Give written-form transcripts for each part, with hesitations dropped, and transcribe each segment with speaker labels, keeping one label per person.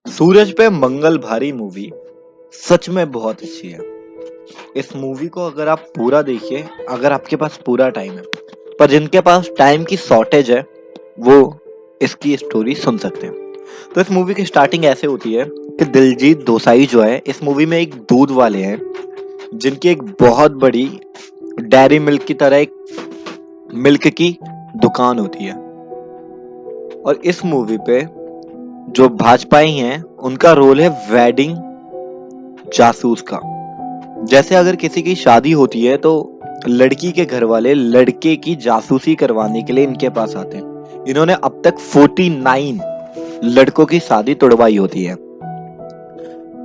Speaker 1: सूरज पे मंगल भारी मूवी सच में बहुत अच्छी है। इस मूवी को अगर आप पूरा देखिए, अगर आपके पास पूरा टाइम है, पर जिनके पास टाइम की शॉर्टेज है वो इसकी स्टोरी सुन सकते हैं। तो इस मूवी की स्टार्टिंग ऐसे होती है कि दिलजीत दोसांझ जो है इस मूवी में एक दूध वाले हैं, जिनकी एक बहुत बड़ी डेयरी मिल्क की तरह एक मिल्क की दुकान होती है। और इस मूवी पे जो भाजपाई हैं उनका रोल है वेडिंग जासूस का। जैसे अगर किसी की शादी होती है तो लड़की के घर वाले लड़के की जासूसी करवाने के लिए इनके पास आते हैं। इन्होंने अब तक 49 लड़कों की शादी तोड़वाई होती है।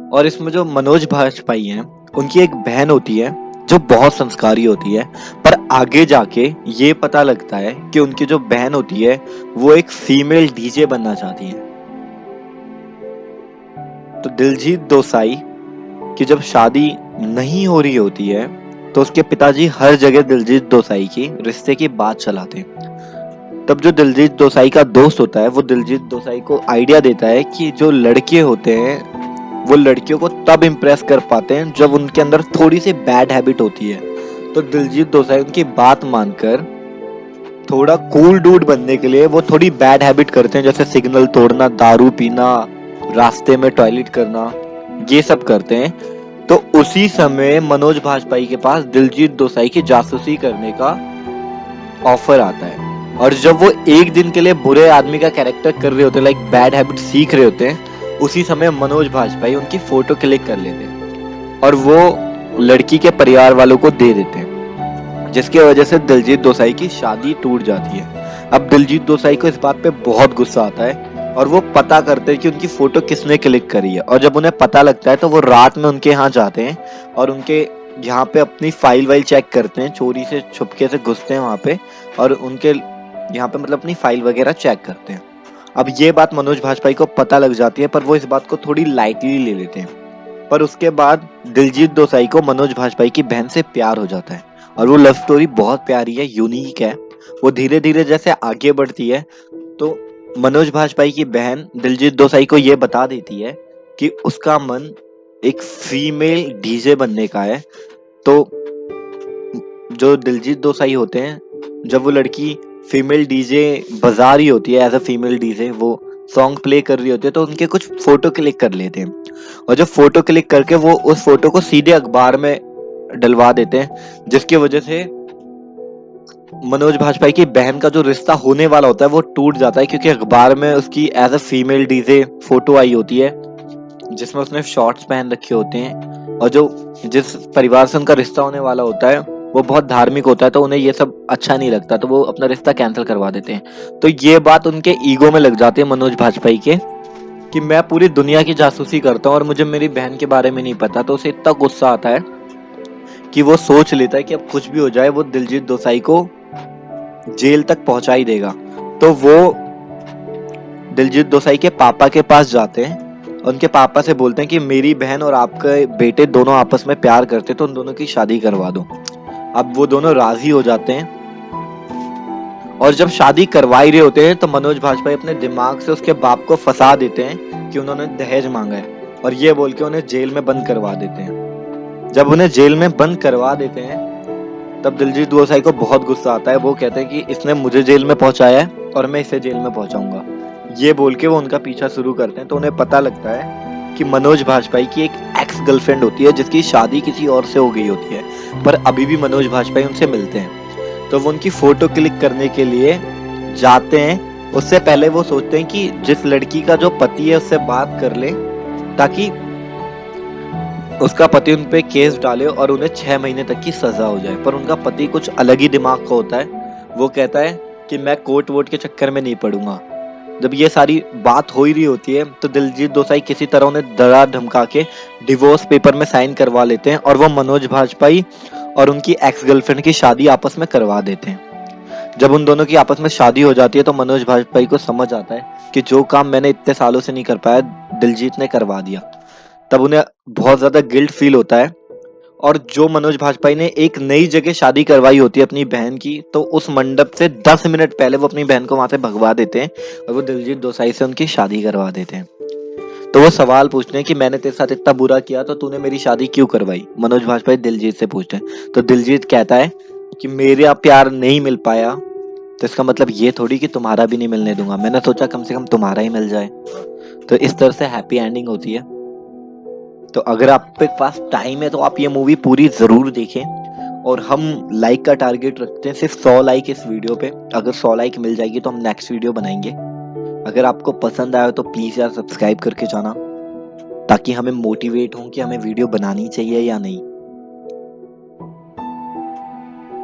Speaker 1: और इसमें जो मनोज बाजपेयी हैं उनकी एक बहन होती है जो बहुत संस्कारी होती है, पर आगे जाके ये पता लगता है कि उनकी जो बहन होती है वो एक फीमेल डीजे बनना चाहती है। तो दिलजीत दोसांझ कि जब शादी नहीं हो रही होती है तो उसके पिताजी हर जगह दिलजीत दोसांझ की रिश्ते की बात चलाते हैं। तब जो दिलजीत दोसांझ का दोस्त होता है वो दिलजीत दोसांझ को आइडिया देता है कि जो लड़के होते हैं वो लड़कियों को तब इम्प्रेस कर पाते हैं जब उनके अंदर थोड़ी सी बैड हैबिट होती है। तो दिलजीत दोसांझ उनकी बात मानकर थोड़ा कूल डूड बनने के लिए वो थोड़ी बैड हैबिट करते हैं, जैसे सिग्नल तोड़ना, दारू पीना, रास्ते में टॉयलेट करना, ये सब करते हैं। तो उसी समय मनोज बाजपेयी के पास दिलजीत दोसांझ की जासूसी करने का ऑफर आता है। और जब वो एक दिन के लिए बुरे आदमी का कैरेक्टर कर रहे होते हैं, लाइक बैड हैबिट सीख रहे होते हैं, उसी समय मनोज बाजपेयी उनकी फोटो क्लिक कर लेते हैं और वो लड़की के परिवार वालों को दे देते हैं, जिसकी वजह से दिलजीत दोसांझ की शादी टूट जाती है। अब दिलजीत दोसांझ को इस बात पे बहुत गुस्सा आता है और वो पता करते हैं कि उनकी फोटो किसने क्लिक करी है। और जब उन्हें पता लगता है तो वो रात में उनके यहाँ जाते हैं और उनके यहाँ पे अपनी फाइल वाइल चेक करते हैं, चोरी से छुपके से घुसते हैं वहां पे और उनके यहाँ पे मतलब अपनी फाइल वगैरह चेक करते हैं। अब ये बात मनोज बाजपेयी को पता लग जाती है, पर वो इस बात को थोड़ी लाइटली ले लेते हैं। पर उसके बाद दिलजीत दोसांझ को मनोज बाजपेयी की बहन से प्यार हो जाता है और वो लव स्टोरी बहुत प्यारी है, यूनिक है। वो धीरे धीरे जैसे आगे बढ़ती है तो मनोज बाजपेयी की बहन दिलजीत दोसांझ को ये बता देती है कि उसका मन एक फीमेल डीजे बनने का है। तो जो दिलजीत दोसांझ होते हैं, जब वो लड़की फीमेल डीजे बजा रही होती है, एज अ फीमेल डीजे वो सॉन्ग प्ले कर रही होती है, तो उनके कुछ फोटो क्लिक कर लेते हैं। और जब फोटो क्लिक करके वो उस फोटो को सीधे अखबार में डलवा देते हैं, जिसकी वजह से मनोज बाजपेयी की बहन का जो रिश्ता होने वाला होता है वो टूट जाता है, क्योंकि अखबार में उसकी as a female DJ photo आई होती है जिसमें उसने शॉर्ट्स पहन रखे होते हैं। और जो जिस परिवार से उनका रिश्ता होने वाला होता है वो बहुत धार्मिक होता है, तो उन्हें ये सब अच्छा नहीं लगता, तो वो अपना रिश्ता कैंसिल करवा देते हैं। तो ये बात उनके ईगो में लग जाती है मनोज बाजपेयी के, कि मैं पूरी दुनिया की जासूसी करता हूँ और मुझे मेरी बहन के बारे में नहीं पता। तो उसे इतना गुस्सा आता है कि वो सोच लेता है कि अब कुछ भी हो जाए वो दिलजीत दोसांझ को जेल तक पहुंचा ही देगा। तो वो दिलजीत दोसांझ के पापा के पास जाते हैं, उनके पापा से बोलते हैं कि मेरी बहन और आपके बेटे दोनों आपस में प्यार करते, तो उन दोनों की शादी करवा दो। अब वो दोनों राजी हो जाते हैं और जब शादी करवा ही रहे होते हैं तो मनोज बाजपेयी अपने दिमाग से उसके बाप को फंसा देते हैं कि उन्होंने दहेज मांगा है, और ये बोल के उन्हें जेल में बंद करवा देते हैं। जब उन्हें जेल में बंद करवा देते हैं तब दिलजीत दोसांझ को बहुत गुस्सा आता है। वो कहते हैं कि इसने मुझे जेल में पहुंचाया है और मैं इसे जेल में पहुंचाऊंगा। ये बोल के वो उनका पीछा शुरू करते हैं। तो उन्हें पता लगता है कि मनोज बाजपेयी की एक एक्स गर्लफ्रेंड होती है जिसकी शादी किसी और से हो गई होती है, पर अभी भी मनोज बाजपेयी उनसे मिलते हैं। तो वो उनकी फोटो क्लिक करने के लिए जाते हैं। उससे पहले वो सोचते हैं कि जिस लड़की का जो पति है उससे बात कर ले, ताकि उसका पति उन पे केस डाले और उन्हें 6 महीने तक की सजा हो जाए। पर उनका पति कुछ अलग ही दिमाग का होता है। वो कहता है कि मैं कोर्ट वोट के चक्कर में नहीं पड़ूंगा। जब ये सारी बात हो ही रही होती है तो दिलजीत दोसांझ किसी तरह उन्हें डरा धमका के डिवोर्स पेपर में साइन करवा लेते हैं और वो मनोज बाजपेयी और उनकी एक्स गर्लफ्रेंड की शादी आपस में करवा देते हैं। जब उन दोनों की आपस में शादी हो जाती है तो मनोज बाजपेयी को समझ आता है कि जो काम मैंने इतने सालों से नहीं कर पाया दिलजीत ने करवा दिया। तब उन्हें बहुत ज्यादा गिल्ट फील होता है। और जो मनोज बाजपेयी ने एक नई जगह शादी करवाई होती है अपनी बहन की, तो उस मंडप से 10 मिनट पहले वो अपनी बहन को वहां से भगवा देते हैं और वो दिलजीत दोसांझ से उनकी शादी करवा देते हैं। तो वो सवाल पूछते हैं कि मैंने तेरे साथ इतना बुरा किया तो तूने मेरी शादी क्यों करवाई। मनोज बाजपेयी दिलजीत से पूछते हैं, तो दिलजीत कहता है कि मेरा प्यार नहीं मिल पाया तो इसका मतलब ये थोड़ी कि तुम्हारा भी नहीं मिलने दूंगा, मैंने सोचा कम से कम तुम्हारा ही मिल जाए। तो इस तरह से हैप्पी एंडिंग होती है। तो अगर आपके पास टाइम है तो आप ये मूवी पूरी जरूर देखें। और हम लाइक का टारगेट रखते हैं सिर्फ 100 लाइक इस वीडियो पे। अगर 100 लाइक मिल जाएगी तो हम नेक्स्ट वीडियो बनाएंगे। अगर आपको पसंद आया तो प्लीज यार सब्सक्राइब करके जाना, ताकि हमें मोटिवेट हो कि हमें वीडियो बनानी चाहिए या नहीं।